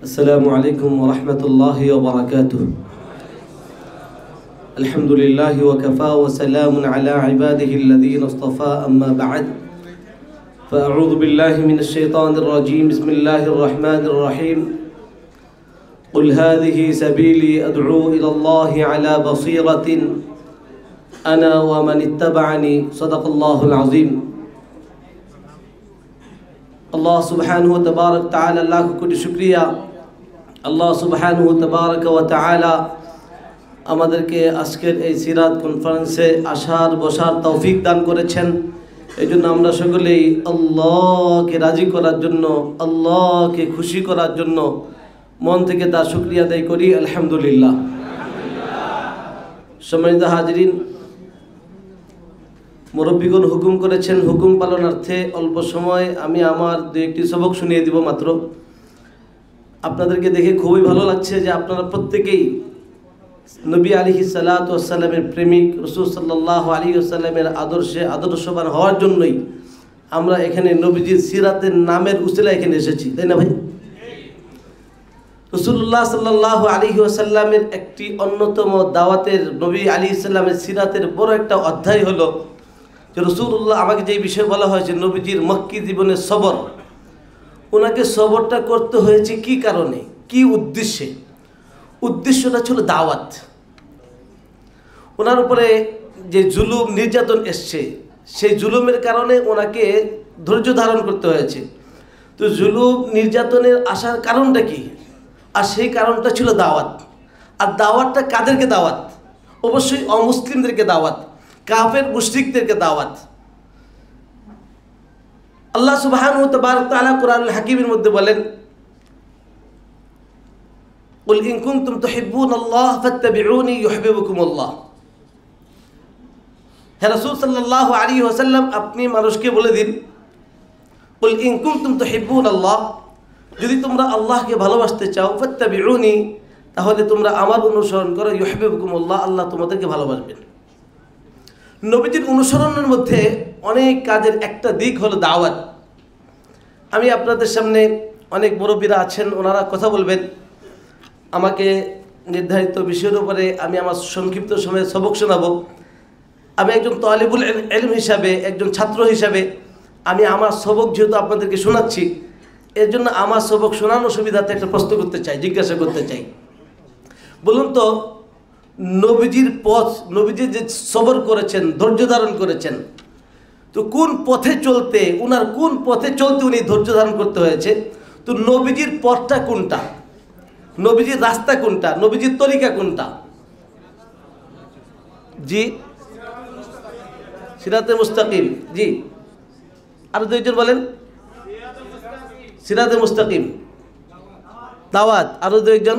السلام عليكم ورحمة الله وبركاته. الحمد لله وكفى وسلام على عباده الذين اصطفى أما بعد فأعوذ بالله من الشيطان الرجيم. بسم الله الرحمن الرحيم. قل هذه سبيلي أدعو إلى الله على بصيرة أنا ومن اتبعني. صدق الله العظيم. আল্লাহ সুবহানাহু ওয়া তাবারাক তাআলা লাখ কোটি শুকরিয়া। আল্লাহ সুবহানাহু ওয়া তাবারাক ওয়া তাআলা আমাদেরকে আজকের এই সিরাত কনফারেন্সে আসার বসার তৌফিক দান করেছেন। এই জন্য আমরা সকলেই আল্লাহকে রাজি করার জন্য, আল্লাহকে খুশি করার জন্য মন থেকে তার শুকরিয়া আদায় করি। আলহামদুলিল্লাহ। সম্মানিত হাজিরিন, মুরব্বীগণ হুকুম করেছেন, হুকুম পালনার্থে অল্প সময় আমি আমার দু একটি সবক শুনিয়ে দিব মাত্র। আপনাদেরকে দেখে খুবই ভালো লাগছে যে আপনারা প্রত্যেকেই নবী আলাইহিস সালাতু ওয়াস সালামের প্রেমিক, রাসূল সাল্লাল্লাহু আলাইহি ওয়াসাল্লামের আদর্শে আদর্শবান হওয়ার জন্যই আমরা এখানে নবীজির সিরাতের নামের উসিলা এখানে এসেছি, তাই না ভাই? রাসূলুল্লাহ সাল্লাল্লাহু আলাইহি ওয়াসাল্লামের একটি অন্যতম দাওয়াতের, নবী আলাইহিস সালামের সিরাতের বড় একটা অধ্যায় হলো যে রাসূলুল্লাহ, আমাকে যে বিষয় বলা হয়েছে নবীজির মক্কি জীবনের সবর, ওনাকে সবরটা করতে হয়েছে কি কারণে, কি উদ্দেশ্যে? উদ্দেশ্যটা ছিল দাওয়াত। ওনার উপরে যে জুলুম নির্যাতন এসছে, সেই জুলুমের কারণে ওনাকে ধৈর্য ধারণ করতে হয়েছে। তো জুলুম নির্যাতনের আসার কারণটা কি? আর সেই কারণটা ছিল দাওয়াত। আর দাওয়াতটা কাদেরকে দাওয়াত? অবশ্যই অমুসলিমদেরকে দাওয়াত, কাফের মুশরিকদেরকে দাওয়াত। আল্লাহ সুবহানাহু ওয়া তাআলা কুরআনুল হাকীমের মধ্যে বলেন, কুল ইন কুনতুম তুহিব্বুনাল্লাহ ফাত্তাবিউনি ইউহিব্বুকুমুল্লাহ। হে রাসূল সাল্লাল্লাহু আলাইহি ওয়াসাল্লাম, আপনি মানুষকে বলে দিন, কুল ইন কুনতুম তুহিব্বুনাল্লাহ, যদি তোমরা আল্লাহকে ভালোবাসতে চাও, ফাত্তাবিউনি, তাহলে তোমরা আমার অনুসরণ করো, ইউহিব্বুকুমুল্লাহ, আল্লাহ তোমাদেরকে ভালোবাসবেন। নবীজির অনুসরণের মধ্যে অনেক কাজের একটা দিক হলো দাওয়াত। আমি আপনাদের সামনে, অনেক মুরব্বীরা আছেন, ওনারা কথা বলবেন। আমাকে নির্ধারিত বিষয়ের উপরে আমি আমার সংক্ষিপ্ত সময়ে সবক শোনাবো। আমি একজন তালিবুল ইলম হিসাবে, একজন ছাত্র হিসাবে আমি আমার সবক যেহেতু আপনাদেরকে শোনাচ্ছি, এর জন্য আমার সবক শোনানোর সুবিধাতে একটা প্রশ্ন করতে চাই, জিজ্ঞাসা করতে চাই। বলুন তো, নবীজির পথ, নবীজি যে সবর করেছেন, ধৈর্য ধারণ করেছেন, তো কোন পথে চলতে, উনার কোন পথে চলতে উনি ধৈর্য ধারণ করতে হয়েছে? তো নবীজির পথটা কোনটা, নবীজির রাস্তা কোনটা, নবীজির তরিকা কোনটা? জি, সিরাতে মুস্তাকিম। জি, আরো দুইজন বলেন। সিরাতে মুস্তাকিম, দাওয়াত, আরো দুইজন,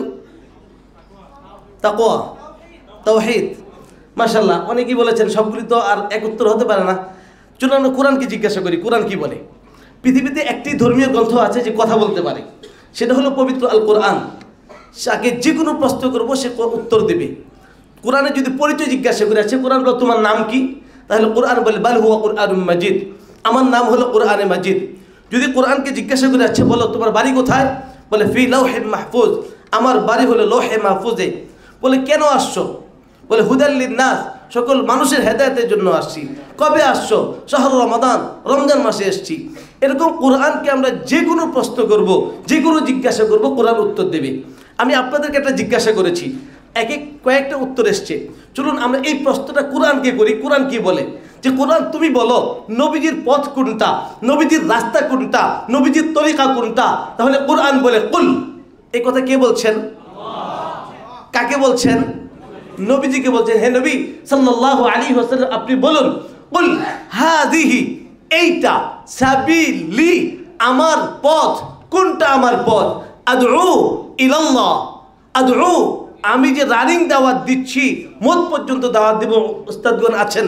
তাকওয়া, তাওহীদ। মাশাআল্লাহ, অনেকেই বলেছেন, সবগুলি তো আর এক উত্তর হতে পারে না। চলুন কোরআনকে জিজ্ঞাসা করি, কোরআন কি বলে। পৃথিবীতে একটি ধর্মীয় গ্রন্থ আছে যে কথা বলতে পারে, সেটা হলো পবিত্র আল কোরআন। তাকে যে কোনো প্রশ্ন করবো সে উত্তর দেবে। কোরআনে যদি পরিচয় জিজ্ঞাসা করে আছে, কোরআন বলে তোমার নাম কি, তাহলে কোরআন বলে বাল হুয়া কুরআনুম মাজিদ, আমার নাম হলো কোরআনে মাজিদ। যদি কোরআনকে জিজ্ঞাসা করে আছে, বলো তোমার বাড়ি কোথায়, বলে ফি লাওহে মাহফুজ, আমার বাড়ি হলো লৌহে মাহফুজে। বলে কেন আসছো, বলে হুদাল লিন্নাস, সকল মানুষের হেদায়েতের জন্য আসছি। কবে আসছো? শাহরু রমাদান, রমজান মাসে এসছি। এরকম কোরআনকে আমরা যে কোনো প্রশ্ন করব, যে কোনো জিজ্ঞাসা করব, কোরআন উত্তর দেবে। আমি আপনাদেরকে একটা জিজ্ঞাসা করেছি, কয়েকটা উত্তর এসছে। চলুন আমরা এই প্রশ্নটা কোরআনকে করি, কোরআন কি বলে। যে কোরআন তুমি বলো নবীজির পথ কোনটা, নবীজির রাস্তা কোনটা, নবীজির তরিকা কোনটা। তাহলে কোরআন বলে কুল। এই কথা কে বলছেন? কাকে বলছেন? নবীজিকে বলছেন। হে নবী সাল্লাল্লাহু আলাইহি ওয়াসাল্লাম, আপনি বলুন, কুল হাযিহি, এইটা, সাবিলি, আমার পথ, কোনটা আমার পথ, আদউ ইলাল্লাহ, আদউ, আমি যে রানিং দাওয়াত দিচ্ছি, মত পর্যন্ত দাওয়াত দিব। উস্তাদগণ আছেন,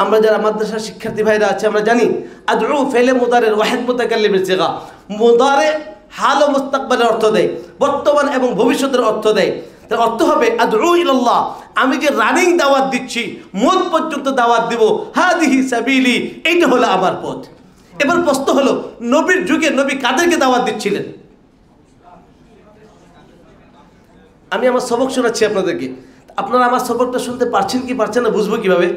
আমরা যারা মাদ্রাসার শিক্ষার্থী ভাইরা আছে, আমরা জানি আদউ ফেলে মুদারের ওয়াহিদ মুতাকাল্লিমের সিগা। মুদারে হাল ও মুস্তাকবালের অর্থ দেয়, বর্তমান এবং ভবিষ্যতের অর্থ দেয়। তার অর্থ হবে আদউ ইলাল্লাহ, আমি যে রানিং দাওয়াত দিচ্ছি, মত পর্যন্ত দাওয়াত দিব। হাদিহি সাবিলি, এইটা হলো আমার পথ। এবার প্রশ্ন হলো, নবীর যুগে নবী কাদেরকে দাওয়াত দিচ্ছিলেন? আমি আমার সবক শোনাচ্ছি আপনাদেরকে, আপনারা আমার সবকটা শুনতে পারছেন কি পারছেন না বুঝবো কিভাবে?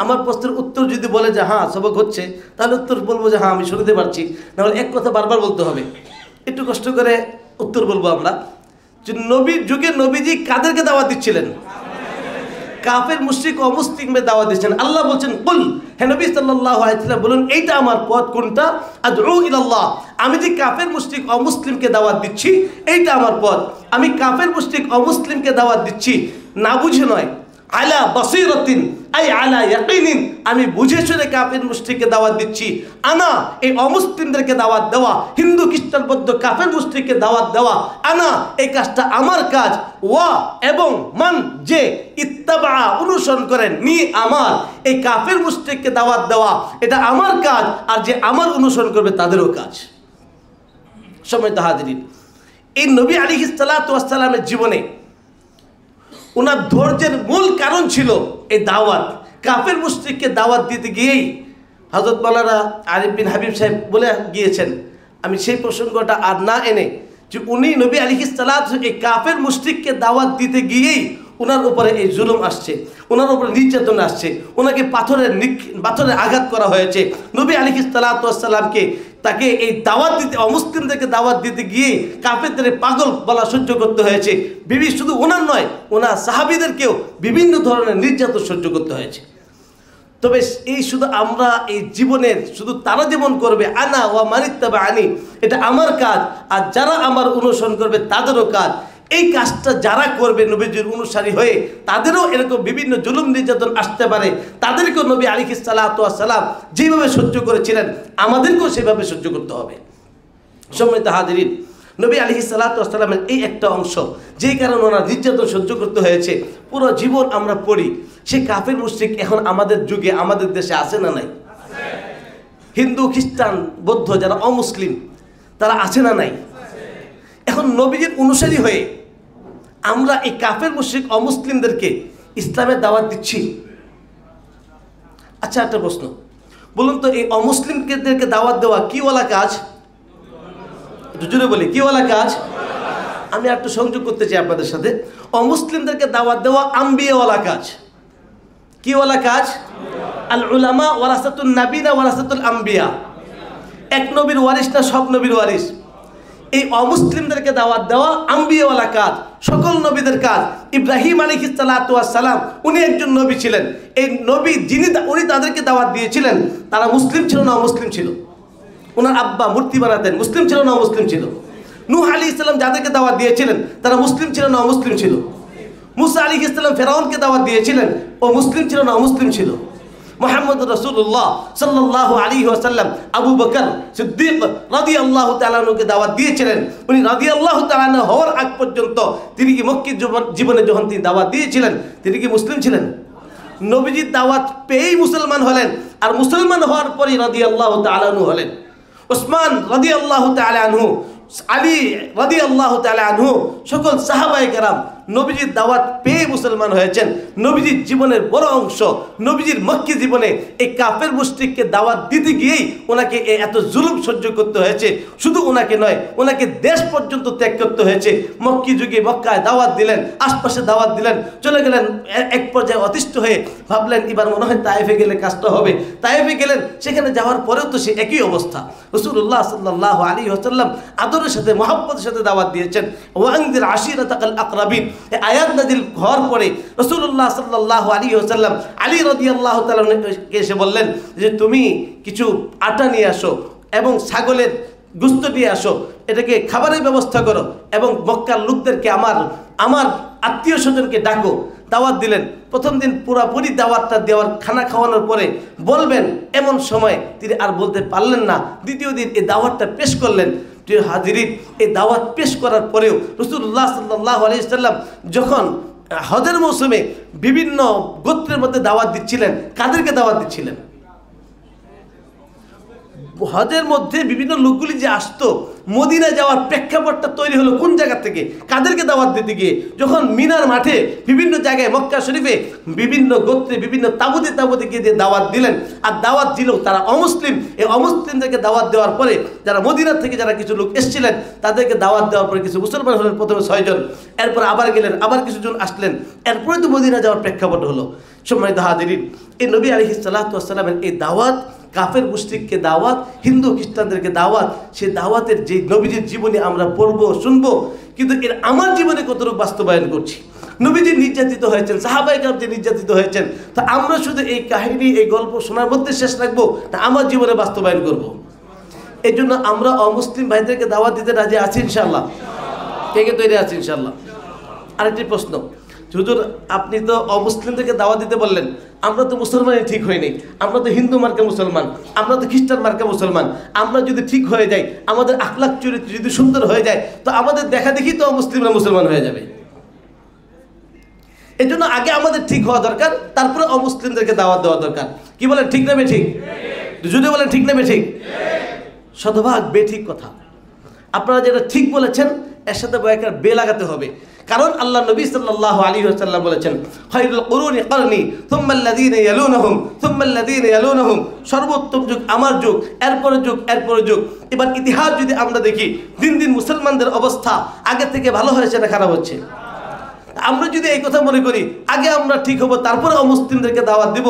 আমার প্রশ্নের উত্তর যদি বলে যে হ্যাঁ সবক হচ্ছে, তাহলে উত্তর বলবো যে হ্যাঁ আমি শুনতে পারছি, নাহলে এক কথা বারবার বলতে হবে। একটু কষ্ট করে উত্তর বলবো আমরা। যে নবীর যুগে নবীজি কাদেরকে দাওয়াত দিচ্ছিলেন? কাফের মুশরিক অমুসলিমদের দাওয়াত দিচ্ছেন। আল্লাহ বলছেন কুল, হে নবী সাল্লাল্লাহু আলাইহি ওয়াসাল্লাম বলুন এইটা আমার পথ। কোনটা? আদউ ইলাল্লাহ, আমি যে কাফের মুশরিক অমুসলিমকে দাওয়াত দিচ্ছি এইটা আমার পথ। আমি কাফের মুশরিক অমুসলিমকে দাওয়াত দিচ্ছি না বুঝে নয়, আলা বাসীরাতিন আই আলা ইয়াকিনিন, আমি বুঝে শুনে কাফের মুশরিককে দাওয়াত দিচ্ছি। আনা, এই অমুসলিমদেরকে দাওয়াত দেওয়া, হিন্দু খ্রিস্টান বৌদ্ধ কাফের মুশরিককে দাওয়াত দেওয়া, আনা, এই কাজটা আমার কাজ। ওয়া, এবং মান, যে ইত্তাবা, অনুসরণ করেন, নি, আমার, এই কাফের মুশরিককে দাওয়াত দেওয়া এটা আমার কাজ, আর যে আমার অনুসরণ করবে তাদেরও কাজ। সম্মানিত হাজিরিন, এই নবী আলাইহিস সালাতু ওয়াস সালামের জীবনে ওনার ধৈর্যের মূল কারণ ছিল এই দাওয়াত। কাফের মুশরিককে দাওয়াত দিতে গিয়েই হযরত মাওলানা আরিফ বিন হাবিব সাহেব বলে গিয়েছেন, আমি সেই প্রসঙ্গটা আর না এনে, যে উনি নবী আলাইহিস সালাতু এই কাফের মুশরিককে দাওয়াত দিতে গিয়েই ওনার উপরে এই জুলুম আসছে, ওনার উপরে নির্যাতন আসছে, ওনাকে পাথরে আঘাত করা হয়েছে। নবী আলাইহিস সালাতু ওয়াস সালামকে তাকে এই দাওয়াত দিতে, অমুসলিমদেরকে দাওয়াত দিতে গিয়ে কাফেরদের পাগল বলা সহ্য করতে হয়েছে। শুধু ওনার নয়, ওনার সাহাবীদেরকেও বিভিন্ন ধরনের নির্যাতন সহ্য করতে হয়েছে। তবে এই শুধু আমরা এই জীবনের শুধু তারা যেমন করবে, আনা ওয়া মানিত্তাবা আনি, এটা আমার কাজ, আর যারা আমার অনুসরণ করবে তাদেরও কাজ। এই কাজটা যারা করবে নবীজির অনুসারী হয়ে, তাদেরও এরকম বিভিন্ন জুলুম নির্যাতন আসতে পারে। তাদেরকেও নবী আলাইহিস সালাতু ওয়াস সালাম যেভাবে সহ্য করেছিলেন আমাদেরকেও সেভাবে সহ্য করতে হবে। সম্মানিত হাজিরিন, নবী আলাইহিস সালাতু ওয়াস সালামের এই একটা অংশ, যেই কারণে ওনার নির্যাতন সহ্য করতে হয়েছে, পুরো জীবন আমরা পড়ি। সে কাফের মুশরিক এখন আমাদের যুগে আমাদের দেশে আছে না নাই? হিন্দু খ্রিস্টান বৌদ্ধ যারা অমুসলিম তারা আছে না নাই? এখন নবীজির অনুসারী হয়ে আমরা এই কাফের মুশরিক অমুসলিমদেরকে ইসলামের দাওয়াত দিচ্ছি। আচ্ছা, একটা প্রশ্ন বলুন তো, এই অমুসলিমদেরকে দাওয়াত দেওয়া কিওয়ালা কাজ? একটু জোরে বলি, কিওয়ালা কাজ? আমি একটু সংযোগ করতে চাই আপনাদের সাথে। অমুসলিমদেরকে দাওয়াত দেওয়া আম্বিয়াওয়ালা কাজ। কিওয়ালা কাজ? আল উলামা ওয়ারাসাতুন নাবিনা ওয়ারাসাতুল আম্বিয়া। এক নবীর ওয়ারিস না সব নবীর ওয়ারিস। এই অমুসলিমদেরকে দাওয়াত দেওয়া আম্বিয়াওয়ালা কাজ, সকল নবীদের কাজ। ইব্রাহিম আলাইহিস সালাতু ওয়াস সালাম উনি একজন নবী ছিলেন। এই নবী উনি তাদেরকে দাওয়াত দিয়েছিলেন, তারা মুসলিম ছিল না অমুসলিম ছিল? ওনার আব্বা মূর্তি বানাতেন, মুসলিম ছিল না অমুসলিম ছিল? নূহ আলাইহিস সালাম যাদেরকে দাওয়াত দিয়েছিলেন তারা মুসলিম ছিল না অমুসলিম ছিল? মুসা আলাইহিস সালাম ফেরাউনকে দাওয়াত দিয়েছিলেন, ও মুসলিম ছিল না অমুসলিম ছিল? মুহাম্মদ রাসূলুল্লাহ সাল্লাল্লাহু আলাইহি ওয়াসাল্লাম আবু বকর সিদ্দিক রাদিয়াল্লাহু তাআলা আনহুকে দাওয়াত দিয়েছিলেন। উনি রাদিয়াল্লাহু তাআলা আনহু হওয়ার আগ পর্যন্ত তিনি কি মক্কি জীবনে যখন তিনি দাওয়াত দিয়েছিলেন তিনি কি মুসলিম ছিলেন? নবীজির দাওয়াত পেয়েই মুসলমান হলেন, আর মুসলমান হওয়ার পরই রাদিয়াল্লাহু তাআলা আনহু হলেন। ওসমান রাদিয়াল্লাহু তাআলা আনহু, আলী রাদিয়াল্লাহু তাআলা আনহু, সকল সাহাবায়ে কেরাম নবীজির দাওয়াত পেয়ে মুসলমান হয়েছেন। নবীজির জীবনের বড় অংশ, নবীজির মক্কি জীবনে এই কাফের মুশরিককে দাওয়াত দিতে গিয়েই ওনাকে এত জুলুম সহ্য করতে হয়েছে। শুধু ওনাকে নয়, ওনাকে দেশ পর্যন্ত ত্যাগ করতে হয়েছে। মক্কি যুগে মক্কায় দাওয়াত দিলেন, আশপাশে দাওয়াত দিলেন, চলে গেলেন। এক পর্যায়ে অতিষ্ঠ হয়ে ভাবলেন এবার মনে হয় তায়েফে গেলে কাজটা হবে। তায়েফে গেলেন, সেখানে যাওয়ার পরেও তো সে একই অবস্থা। রাসূলুল্লাহ সাল্লাল্লাহু আলাইহি ওয়াসাল্লাম আদরের সাথে মহব্বতের সাথে দাওয়াত দিয়েছেন। ওয়ানদির আশিরাতাকাল আকরাবিন, এই আয়াত নাযিল হওয়ার পরে রাসূলুল্লাহ সাল্লাল্লাহু আলাইহি ওয়াসাল্লাম আলী রাদিয়াল্লাহু তাআলা কে এসে বললেন যে তুমি কিছু আটা নিয়ে আসো এবং ছাগলের গোশত নিয়ে আসো, এটাকে খাবারের ব্যবস্থা করো এবং মক্কার লোকদেরকে আমার আত্মীয় স্বজনকে ডাকো। দাওয়াত দিলেন। প্রথম দিন পুরাপুরি দাওয়াতটা দেওয়ার, খানা খাওয়ানোর পরে বলবেন এমন সময় তিনি আর বলতে পারলেন না। দ্বিতীয় দিন এই দাওয়াতটা পেশ করলেন। হাজিরিন, এই দাওয়াত পেশ করার পরেও রাসূলুল্লাহ সাল্লাল্লাহু আলাইহি ওয়াসাল্লাম যখন হজের মৌসুমে বিভিন্ন গোত্রের মধ্যে দাওয়াত দিচ্ছিলেন, কাদেরকে দাওয়াত দিচ্ছিলেন? হজের মধ্যে বিভিন্ন লোকগুলি যে আসতো, মদিনায় যাওয়ার প্রেক্ষাপটটা তৈরি হলো কোন জায়গা থেকে? কাদেরকে দাওয়াত দিতে গিয়ে? যখন মিনার মাঠে বিভিন্ন জায়গায় মক্কা শরীফে বিভিন্ন গোত্রে বিভিন্ন তাবুতে গিয়ে দিয়ে দাওয়াত দিলেন। আর দাওয়াত দিলেও তারা অমুসলিম, এই অমুসলিমদেরকে দাওয়াত দেওয়ার পরে যারা মদিনার থেকে যারা কিছু লোক এসেছিলেন তাদেরকে দাওয়াত দেওয়ার পরে কিছু মুসলমান হলেন, প্রথমে 6 জন, এরপর আবার গেলেন, আবার কিছু জন আসলেন, এরপরে তো মদিনা যাওয়ার প্রেক্ষাপট হলো। সম্মানিত হাজিরিন, এই নবী আলাইহিস সালাতু ওয়াস সালামের এই দাওয়াত, কাফের মুশরিককে দাওয়াত, হিন্দু খ্রিস্টানদেরকে দাওয়াত, সেই দাওয়াতের যে নবীজির জীবনী আমরা পড়বো শুনবো, কিন্তু এর আমার জীবনে কতটুকু বাস্তবায়ন করছি? নবীজি নির্যাতিত হয়েছেন, সাহাবায়ে কেরাম যে নির্যাতিত হয়েছেন, তো আমরা শুধু এই কাহিনী এই গল্প শোনার মধ্যে শেষ রাখবো না আমার জীবনে বাস্তবায়ন করব? এই জন্য আমরা অমুসলিম ভাইদেরকে দাওয়াত দিতে রাজি আছি ইনশাআল্লাহ। কে কে তৈরি আছে ইনশাআল্লাহ? আরেকটি প্রশ্ন, হুজুর আপনি তো অমুসলিমদেরকে দাওয়াত দিতে বললেন, আমরা তো মুসলমানই ঠিক হয়নি, আমরা তো হিন্দু মার্কা মুসলমান, আমরা তো খ্রিস্টান মার্কা মুসলমান, আমরা যদি ঠিক হয়ে যাই, আমাদের আখলাক চরিত্র যদি সুন্দর হয়ে যায়, তো আমাদের দেখা দেখি তো মুসলিমরা মুসলমান হয়ে যাবে। এই জন্য আগে আমাদের ঠিক হওয়া দরকার, তারপরে অমুসলিমদেরকে দাওয়াত দেওয়া দরকার। কি বলেন, ঠিক না বেঠিক? যদি বলেন ঠিক না বেঠিক? শতভাগ বেঠিক কথা। আপনারা যেটা ঠিক বলেছেন এর সাথে একটা বে লাগাতে হবে, কারণ আল্লাহ নবী সাল্লাল্লাহু আলাইহি ওয়াসাল্লাম বলেছেন, খায়রুল কুরুনি করনি সুম্মা আল্লাযীনা ইয়ালুনহুম সুম্মা আল্লাযীনা ইয়ালুনহুম, সর্বোত্তম যুগ আমার যুগ, এরপরে যুগ, এরপরে যুগ। এবার ইতিহাস যদি আমরা দেখি, দিন দিন মুসলমানদের অবস্থা আগে থেকে ভালো হয়েছে না খারাপ হচ্ছে? আমরা যদি এই কথা মনে করি আগে আমরা ঠিক হব তারপরে অমুসলিমদেরকে দাওয়াত দিব,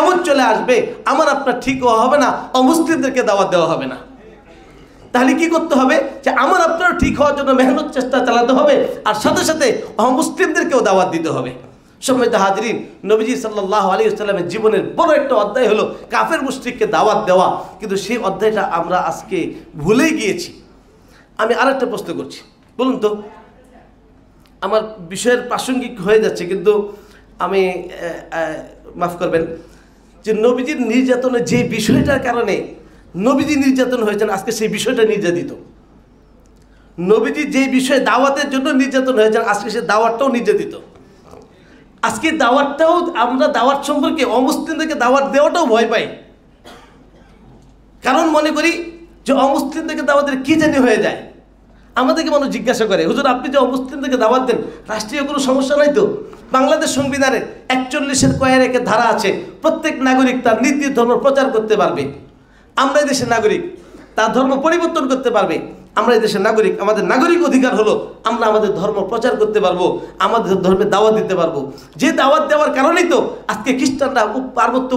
এমন চলে আসবে আমার আপনার ঠিক হওয়া হবে না, অমুসলিমদেরকে দাওয়াত দেওয়া হবে না। তাহলে কি করতে হবে? যে আমার আপনার ঠিক হওয়ার জন্য মেহনত চেষ্টা চালাতে হবে, আর সাথে সাথে অমুসলিমদেরকেও দাওয়াত দিতে হবে। সম্মানিত হাজিরিন, নবীজি সাল্লাল্লাহু আলাইহি ওয়াসাল্লামের জীবনের বড় একটা অধ্যায় হলো কাফের মুশরিককে দাওয়াত দেওয়া, কিন্তু সেই অধ্যায়টা আমরা আজকে ভুলেই গিয়েছি। আমি আরেকটা প্রশ্ন করছি, বলুন তো, আমার বিষয়ের প্রাসঙ্গিক হয়ে যাচ্ছে কিন্তু আমি মাফ করবেন, যে নবীজির নির্যাতনের যে বিষয়টার কারণে নবীজি নির্যাতন হয়েছেন, আজকে সেই বিষয়টা নির্যাতিত। নবীজি যে বিষয়ে দাওয়াতের জন্য নির্যাতন হয়েছেন, আজকে সেই দাওয়াতটাও নির্যাতিত। আজকে দাওয়াতটাও আমরা দাওয়াত সম্পর্কে অমুসলিমদেরকে দাওয়াত দেওয়াটাও ভয় পাই, কারণ মনে করি যে অমুসলিমদেরকে দাওয়াতের কি জানি হয়ে যায়। আমাদেরকে মানুষ জিজ্ঞাসা করে, হুজুর আপনি যে অমুসলিমদেরকে দাওয়াত দেন, রাষ্ট্রীয় কোনো সমস্যা নাই তো? বাংলাদেশ সংবিধানের 41 কয়ের একের ধারা আছে, প্রত্যেক নাগরিক তার নিজ নিজ ধর্ম প্রচার করতে পারবে। আমরা এই দেশের নাগরিক, তার ধর্ম পরিবর্তন করতে পারবে। আমরা এই দেশের নাগরিক, আমাদের নাগরিক অধিকার হলো আমরা আমাদের ধর্ম প্রচার করতে পারবো, আমাদের ধর্মে দাওয়াত দিতে পারবো। যে দাওয়াত দেওয়ার কারণেই তো আজকে খ্রিস্টানরা পার্বত্য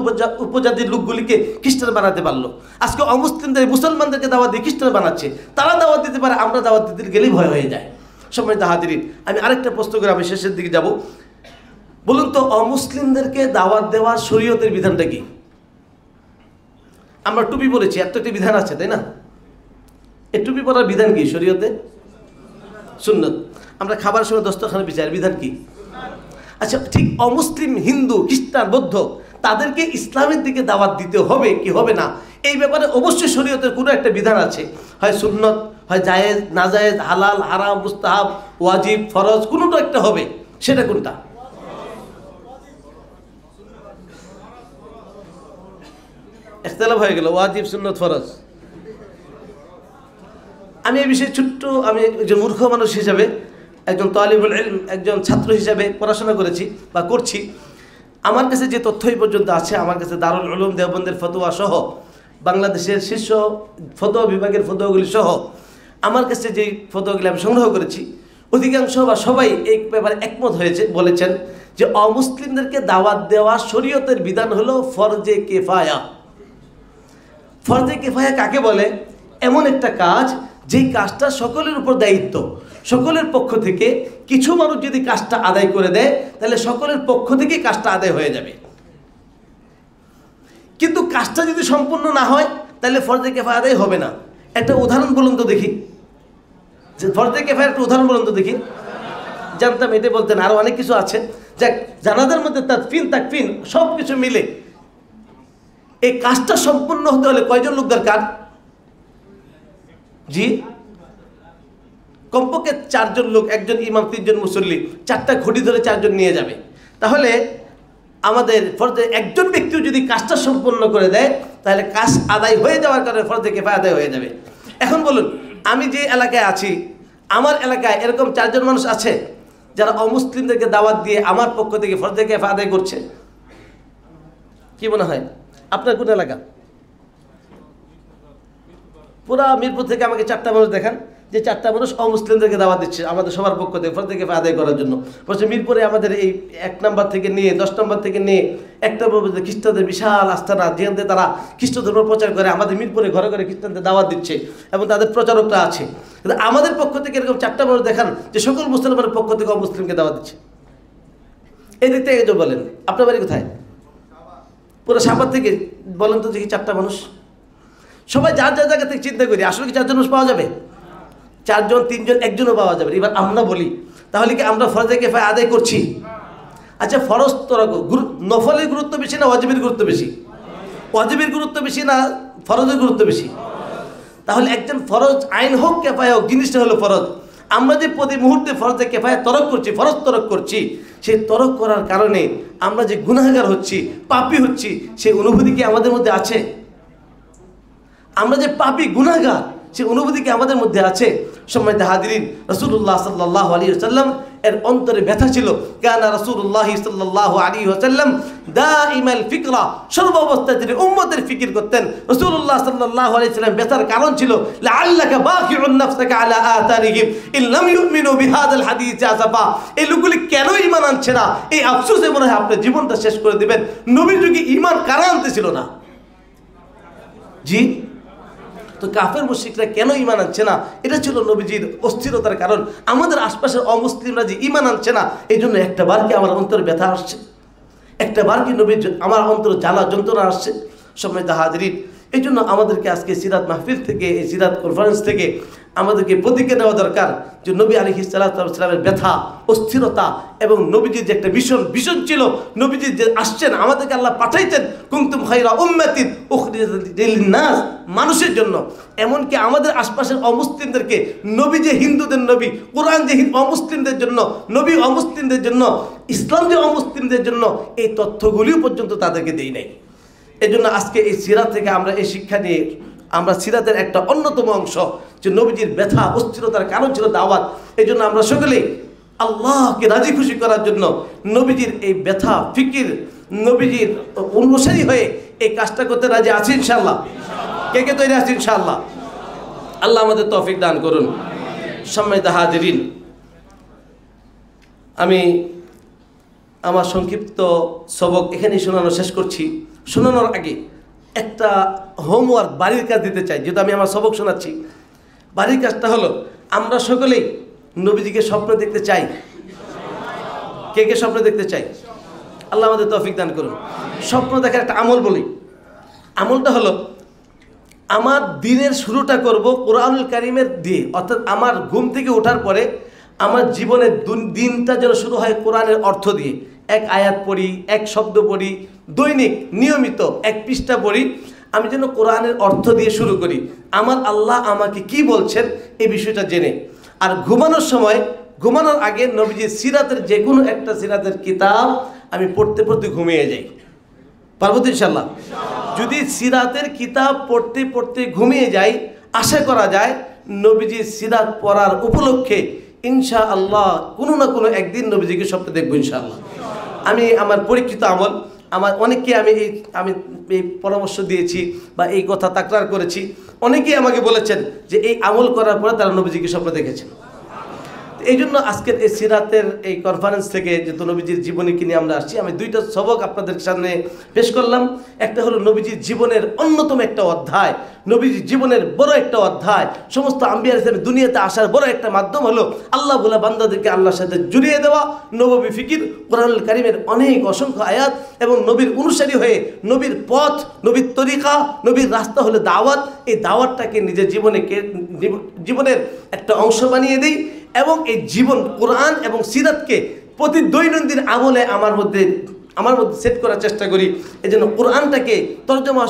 উপজাতির লোকগুলিকে খ্রিস্টান বানাতে পারলো। আজকে অমুসলিমদের মুসলমানদেরকে দাওয়াত দিয়ে খ্রিস্টান বানাচ্ছে। তারা দাওয়াত দিতে পারে, আমরা দাওয়াত দিতে গেলেই ভয় হয়ে যায়। সম্মানিত হাজিরিন, আমি আরেকটা প্রশ্ন করে আমি শেষের দিকে যাব। বলুন তো, অমুসলিমদেরকে দাওয়াত দেওয়ার শরীয়তের বিধানটা কি? আমরা টুপি পরেছি, এত একটি বিধান আছে তাই না? এই টুপি পরার বিধান কি শরীয়তে? সুন্নত। আমরা খাবার সময় দস্তরখানে বিচার বিধান কি? আচ্ছা, ঠিক অমুসলিম হিন্দু খ্রিস্টান বৌদ্ধ তাদেরকে ইসলামের দিকে দাওয়াত দিতে হবে কি হবে না, এই ব্যাপারে অবশ্যই শরীয়তের কোনো একটা বিধান আছে। হয় সুন্নত, হয় জায়েজ, নাজায়েজ, হালাল, হারাম, মুস্তাহাব, ওয়াজিব, ফরজ, কোনোটা একটা হবে। সেটা কোনটা? ইখতিলাফ হয়ে গেল, ওয়াজিব, সুন্নত, ফরজ। আমি এই বিষয়ে ছোট্ট, আমি একজন মূর্খ মানুষ হিসাবে, একজন তালিবুল ইলম, একজন ছাত্র হিসাবে পড়াশোনা করেছি বা করছি। আমার কাছে যে তথ্য এই পর্যন্ত আছে, আমার কাছে দারুল উলুম দেওবন্দের ফতোয়া সহ বাংলাদেশের শীর্ষ ফতোয়া বিভাগের ফতোয়াগুলি সহ আমার কাছে যে ফতোয়াগুলি আমি সংগ্রহ করেছি, অধিকাংশ বা সবাই এই ব্যাপারে একমত হয়েছে, বলেছেন যে অমুসলিমদেরকে দাওয়াত দেওয়া শরীয়তের বিধান হলো ফরজে কিফায়া। ফরজে কিফায়া কাকে বলে? এমন একটা কাজ যেই কাজটা সকলের উপর দায়িত্ব, সকলের পক্ষ থেকে কিছু মানুষ যদি কাজটা আদায় করে দেয় তাহলে সকলের পক্ষ থেকে কাজটা আদায় হয়ে যাবে। কিন্তু কাজটা যদি সম্পূর্ণ না হয় তাহলে ফরজে কিফায়া আদায় হবে না। একটা উদাহরণ বলুন তো দেখি, যে ফরজে কিফায়ার একটা উদাহরণ বলুন তো দেখি। জানতাম এটা বলতেন, আরো অনেক কিছু আছে। যাক, জানাজার মধ্যে তাকফিন সব কিছু মিলে এই কাজটা সম্পূর্ণ হতে হলে কয়জন লোক দরকার? জি, কমপক্ষে 4 জন লোক, একজন ইমাম, 3 জন মুসল্লি, 4টা ঘড়ি ধরে 4 জন নিয়ে যাবে। তাহলে আমাদের ফরজে একজন ব্যক্তিও যদি কাজটা সম্পন্ন করে দেয় তাহলে কাজ আদায় হয়ে যাওয়ার কারণে ফরজে কিফায়া আদায় হয়ে যাবে। এখন বলুন, আমি যে এলাকায় আছি, আমার এলাকায় এরকম 4 জন মানুষ আছে যারা অমুসলিমদেরকে দাওয়াত দিয়ে আমার পক্ষ থেকে ফরজে কিফায়া আদায় করছে। কি মনে হয় আপনার কোন এলাকা? পুরা মিরপুর থেকে আমাকে 4টা মানুষ দেখান যে 4টা মানুষ অমুসলিমদেরকে দাওয়াত দিচ্ছে আমাদের সবার পক্ষ থেকে ফরজে কিফায়া আদায় করার জন্য। বলছে মিরপুরে আমাদের এই 1 নম্বর থেকে নিয়ে 10 নম্বর থেকে নিয়ে 1 নম্বর পর্যন্ত খ্রিস্টানদের বিশাল আস্থানা, যেখানে তারা খ্রিস্ট ধর্ম প্রচার করে, আমাদের মিরপুরে ঘরে ঘরে খ্রিস্টানদের দাওয়াত দিচ্ছে এবং তাদের প্রচারকরা আছে। কিন্তু আমাদের পক্ষ থেকে এরকম 4টা মানুষ দেখান যে সকল মুসলমানের পক্ষ থেকে অমুসলিমকে দাওয়াত দিচ্ছে। এই দিক থেকে যে বলেন আপনার বাড়ি কোথায়? পুরো সাপার থেকে বলেন তো দেখি 4টা মানুষ। সবাই যার যার জায়গা থেকে চিন্তা করি, আসলে কি 4 জন মানুষ পাওয়া যাবে? 4 জন 3 জন 1 জনও পাওয়া যাবে। এবার আমরা বলি তাহলে কি আমরা ফরজে কিফায়া আদায় করছি? আচ্ছা, ফরজ তো নফলের গুরুত্ব বেশি না ওয়াজিবের গুরুত্ব বেশি? ওয়াজিবের গুরুত্ব বেশি না ফরজের গুরুত্ব বেশি? তাহলে একজন ফরজ আইন হোক কিফায়া হোক, জিনিসটা হলো ফরজ। আমরা যে প্রতি মুহূর্তে ফরজে কিফায়া তরক করছি, ফরজ তরক করছি, সেই তরক করার কারণে আমরা যে গুনাহগার হচ্ছি, পাপী হচ্ছি, সেই অনুভূতি কি আমাদের মধ্যে আছে? আমরা যে পাপী গুনাহগার, সেই অনুভূতি কি আমাদের মধ্যে আছে? সম্মানিত হাজিরিন, রাসূলুল্লাহ সাল্লাল্লাহু আলাইহি ওয়াসাল্লাম এর অন্তরে ব্যথা ছিল। কানা রাসূলুল্লাহ সাল্লাল্লাহু আলাইহি ওয়াসাল্লাম দাইমাল ফিকরা, সর্ব অবস্থায় তিনি উম্মতের ফিকির করতেন। রাসূলুল্লাহ সাল্লাল্লাহু আলাইহি ওয়াসাল্লাম ব্যথার কারণ ছিল লাআল্লাকা বাকিউন নাফসাকা আলা আতারিহিম ইন লাম ইউমিনু বিহাদাল হাদিস আসাফা। এই লোকগুলি কেন ঈমান আনছে না, এই আফসোসে মনে হয় আপনার জীবনটা শেষ করে দিবেন। নবীর যুগে ঈমান কারা আনতেছিল না? জি, তো কাফের মুশরিকরা কেন ঈমান আনছে না? এটা ছিল নবীজির অস্থিরতার কারণ। আমাদের আশপাশের অমুসলিমরা যে ঈমান আনছে না, এই জন্য একটা বার কি আমার অন্তরে ব্যথা আসছে, একটা বার কি নবীর আমার অন্তরে জ্বালা যন্ত্রণা আসছে। সম্মানিত হাজিরিন, এই জন্য আমাদেরকে আজকে সিরাত মাহফিল থেকে, এই সিরাত কনফারেন্স থেকে আমাদেরকে প্রতিজ্ঞা নেওয়া দরকার যে নবী আলাইহিস সালাতু ওয়াস সালামের ব্যথা, অস্থিরতা এবং নবীজির যে একটা ভীষণ ছিল, নবীজি যে আসছেন, আমাদেরকে আল্লাহ পাঠাইতেন কুনতুম খায়রা উম্মাতিন উখরিজাত লিন-নাস, মানুষের জন্য। এমনকি আমাদের আশপাশের অমুসলিমদেরকে নবী যে হিন্দুদের নবী, কোরআন যে অমুসলিমদের জন্য, নবী অমুসলিমদের জন্য, ইসলাম যে অমুসলিমদের জন্য, এই তথ্যগুলিও পর্যন্ত তাদেরকে দেই নাই। এই জন্য আজকে এই সিরাত থেকে আমরা এই শিক্ষা নিয়ে, আমরা সিরাতের একটা অন্যতম অংশ যে নবীজির ব্যথা, অস্থিরতার কারণ ছিল দাওয়াত। এই জন্য আমরা সকলেই আল্লাহকে রাজি খুশি করার জন্য নবীজির এই ব্যথা, ফিকির, নবীজির অনুসারী হয়ে এই কাজটা করতে রাজি আছি ইনশাআল্লাহ। কে কে তৈরি আছি ইনশাআল্লাহ? আল্লাহ আমাদের তৌফিক দান করুন। সম্মানিত হাজিরিন, আমি আমার সংক্ষিপ্ত সবক এখানেই শোনানো শেষ করছি। শোনানোর আগে একটা হোমওয়ার্ক, বাড়ির কাজ দিতে চাই। যেহেতু আমি আমার সবক শোনাচ্ছি, বাড়ির কাজটা হলো আমরা সকলেই নবীজিকে স্বপ্ন দেখতে চাই। কে কে স্বপ্ন দেখতে চাই? আল্লাহ আমাদের তৌফিক দান করুন। স্বপ্ন দেখার একটা আমল বলি। আমলটা হলো, আমার দিনের শুরুটা করব কোরআনুল কারীমের দিয়ে, অর্থাৎ আমার ঘুম থেকে ওঠার পরে আমার জীবনের দিনটা যেন শুরু হয় কোরআনের অর্থ দিয়ে। 1 আয়াত পড়ি, 1 শব্দ পড়ি, দৈনিক নিয়মিত 1 পৃষ্ঠা পড়ি। আমি যেন কোরআনের অর্থ দিয়ে শুরু করি, আমার আল্লাহ আমাকে কি বলছেন এই বিষয়টা জেনে। আর ঘুমানোর সময়, ঘুমানোর আগে নবীজির সিরাতের যে কোনো একটা সিরাতের কিতাব আমি পড়তে পড়তে ঘুমিয়ে যাই। পারবো তো ইনশাআল্লাহ? যদি সিরাতের কিতাব পড়তে পড়তে ঘুমিয়ে যাই, আশা করা যায় নবীজির সিরাত পড়ার উপলক্ষে ইনশাআল্লাহ কোনো না কোনো একদিন নবীজিকে স্বপ্নে দেখবো ইনশাআল্লাহ। আমি আমার পরীক্ষিত আমল, আমার অনেককে আমি এই পরামর্শ দিয়েছি বা এই কথা তাকরার করেছি। অনেকেই আমাকে বলেছেন যে এই আমল করার পরে তারা নবীজিকে স্বপ্ন দেখেছেন। এই জন্য আজকের এই সিরাতের এই কনফারেন্স থেকে যেহেতু নবীজির জীবনীকে নিয়ে আমরা আসছি, আমি 2টা সবক আপনাদের সামনে পেশ করলাম। একটা হলো নবীজির জীবনের অন্যতম একটা অধ্যায়, নবীজির জীবনের বড় একটা অধ্যায়। সমস্ত আম্বিয়া ইসলামের দুনিয়াতে আসার বড় একটা মাধ্যম হলো আল্লাহ বলা বান্দাদেরকে আল্লাহর সাথে জুড়িয়ে দেওয়া। নববী ফিকির, কোরআনুল কারীমের অনেক অসংখ্য আয়াত এবং নবীর অনুসারী হয়ে নবীর পথ, নবীর তরিকা, নবীর রাস্তা হলো দাওয়াত। এই দাওয়াতটাকে নিজের জীবনের একটা অংশ বানিয়ে দিই এবং এই জীবন কোরআন এবং সিরাতকে প্রতি দৈনন্দিন আমলে আমার মধ্যে সেট করার চেষ্টা করি। এই জন্য কোরআনটাকে তর্জমা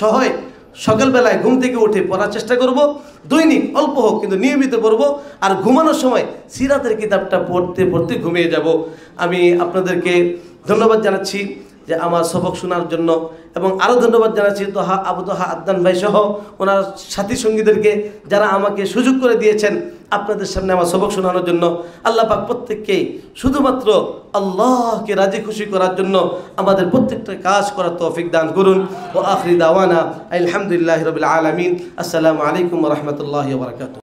সহ সকালবেলায় ঘুম থেকে উঠে পড়ার চেষ্টা করব। দৈনিক অল্প হোক কিন্তু নিয়মিত পড়ব। আর ঘুমানোর সময় সিরাতের কিতাবটা পড়তে পড়তে ঘুমিয়ে যাব। আমি আপনাদেরকে ধন্যবাদ জানাচ্ছি যে আমার সবক শোনার জন্য, এবং আরও ধন্যবাদ জানাচ্ছি তোহা আবু তোহা আদনান ভাই সহ ওনার সাথী সঙ্গীদেরকে যারা আমাকে সুযোগ করে দিয়েছেন আপনাদের সামনে আমার সবক শোনানোর জন্য। আল্লাহ পাক প্রত্যেককেই শুধুমাত্র আল্লাহকে রাজি খুশি করার জন্য আমাদের প্রত্যেকটা কাজ করার তৌফিক দান করুন। ও আখিরি দাওয়ানা আলহামদুলিল্লাহি রাব্বিল আলামিন। আসসালামু আলাইকুম ওয়া রাহমাতুল্লাহি ওয়া বারাকাতুহু।